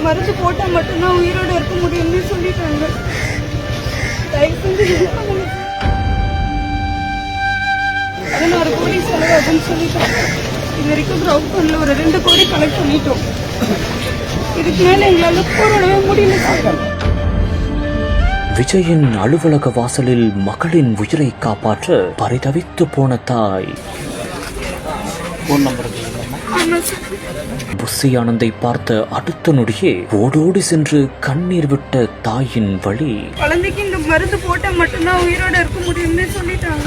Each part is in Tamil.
மருந்து போட்டால் மட்டும்தான் உயிரோடு இருக்க முடியும்னு சொல்லிட்டாங்க. தயவு செஞ்சு help பண்ணுங்க. 16 கோடி செலவாகுன்னு சொல்லிட்டாங்க. இது வரைக்கும் கிரவுண்ட் ஃபண்டில் ஒரு 2 கோடி கலெக்ட் பண்ணிட்டோம். இதுக்கு மேலே எங்களால் போராடவே முடியல சார். விஜயின் அலுவலக வாசலில் மகளின் உயிரை காப்பாற்ற பரிதவித்து போன தாய். புஸ்ஸி ஆனந்தை பார்த்த அடுத்த நொடியே ஓடோடி சென்று கண்ணீர் விட்ட தாயின் வழி. குழந்தைக்கு இந்த மருந்து போட்டால் மட்டும்தான் உயிரோட இருக்க முடியும்னு சொல்லிட்டாங்க.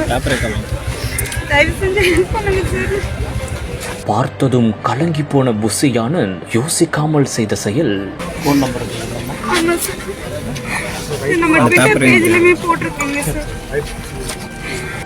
தயவு செஞ்சு ஹெல்ப் பண்ணுங்க சார். பார்த்ததும் கலங்கி போன புஸ்ஸி ஆனந்த் யோசிக்காமல் செய்த செயல். நம்ம ட்விட்டர் பேஜ்லயே போட்டிருக்கீங்க சார்.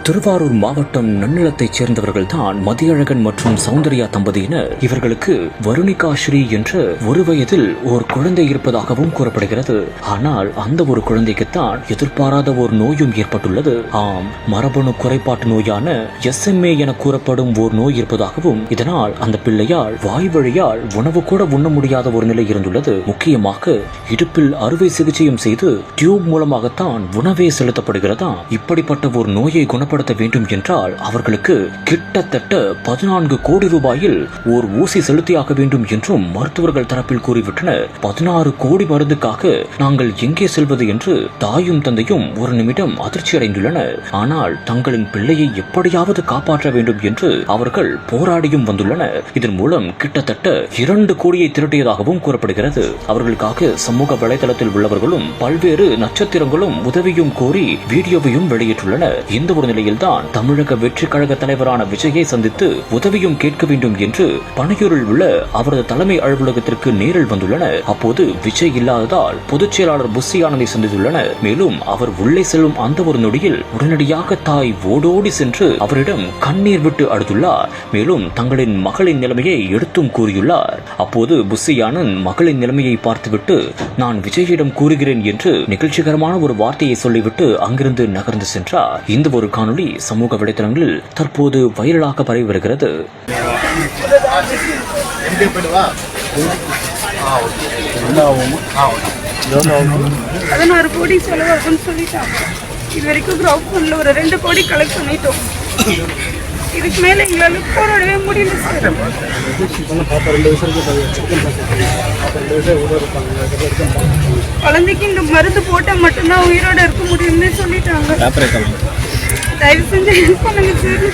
திருவாரூர் மாவட்டம் நன்னிலத்தைச் சேர்ந்தவர்கள் தான் மதியழகன் மற்றும் சௌந்தர்யா தம்பதியினர். இவர்களுக்கு வருணிகா ஸ்ரீ என்ற ஒரு வயதில் ஒரு குழந்தை இருப்பதாகவும் கூறப்படுகிறது. ஆனால் அந்த ஒரு குழந்தைக்குத்தான் எதிர்பாராத ஒரு நோயும் ஏற்பட்டுள்ளது. ஆம், மரபணு குறைபாட்டு நோயான SMA என கூறப்படும் ஒரு நோய் இருப்பதாகவும் இதனால் அந்த பிள்ளையால் வாய் வழியால் உணவு கூட உண்ண முடியாத ஒரு நிலை இருந்துள்ளது. முக்கியமாக இடுப்பில் அறுவை சிகிச்சையும் செய்து டியூப் மூலமாகத்தான் உணவே செலுத்தப்படுகிறதாம். இப்படிப்பட்ட ஒரு நோயை குணப்படுத்த வேண்டும் என்றால் அவர்களுக்கு கிட்டத்தட்ட 14 கோடி ரூபாயில் ஓர் ஊசி செலுத்தியாக வேண்டும் என்றும் மருத்துவர்கள் தரப்பில் கூறிவிட்டனர். 16 கோடி மருந்துக்காக நாங்கள் எங்கே செல்வது என்று தாயும் தந்தையும் ஒரு நிமிடம் அதிர்ச்சி அடைந்துள்ளனர். ஆனால் தங்களின் பிள்ளையை எப்படியாவது காப்பாற்ற வேண்டும் என்று அவர்கள் போராடியும் வந்துள்ளனர். இதன் மூலம் கிட்டத்தட்ட 2 கோடியை திரட்டியதாகவும் கூறப்படுகிறது. அவர்களுக்காக சமூக வலைதளத்தில் உள்ளவர்களும் பல்வேறு நட்சத்திரங்களும் உதவியும் கோரி வீடியோவையும் வெளியிட்டுள்ளனர். இந்த ஒரு நிலையில் தான் தமிழக வெற்றி கழக தலைவரான விஜயை சந்தித்து உதவியும் கேட்க வேண்டும் என்று பனையூரில் உள்ள அவரது தலைமை அலுவலகத்திற்கு நேரில் வந்துள்ளனர். அப்போது விஜய் இல்லாததால் பொதுச் செயலாளர் புஸ்ஸி ஆனந்தை சந்தித்துள்ளனர். மேலும் அவர் உள்ளே செல்லும் அந்த ஒரு நொடியில் உடனடியாக தாய் ஓடோடி சென்று அவரிடம் கண்ணீர் விட்டு அழுதுள்ளார். மேலும் தங்களின் மகளின் நிலைமையை எடுத்தும் கூறியுள்ளார். அப்போது புஸ்ஸி ஆனந்த் மகளின் நிலைமையை பார்த்துவிட்டு நான் விஜயிடம் கூறுகிறேன் என்று நிகழ்ச்சிகரமான ஒரு வார்த்தையை சொல்லிவிட்டு அங்கிருந்து நகர்ந்து சென்றார். இந்த ஒரு காணொலி சமூக வலைதளங்களில் தற்போது வைரலாக பரவி வருகிறது. 16 கோடி செலவாகுன்னு சொல்லிட்டாங்க. இது வரைக்கும் கிரவுண்ட் ஃபண்டில் ஒரு 2 கோடி கலெக்ட் பண்ணிட்டோம். இதுக்கு மேலே எங்களால் போராடவே முடியல சார். குழந்தைக்கு இந்த மருந்து போட்டால் மட்டும்தான் உயிரோட இருக்க முடியும்னு சொல்லிட்டாங்க. தயவு செஞ்சு ஹெல்ப் பண்ணுங்க சார்.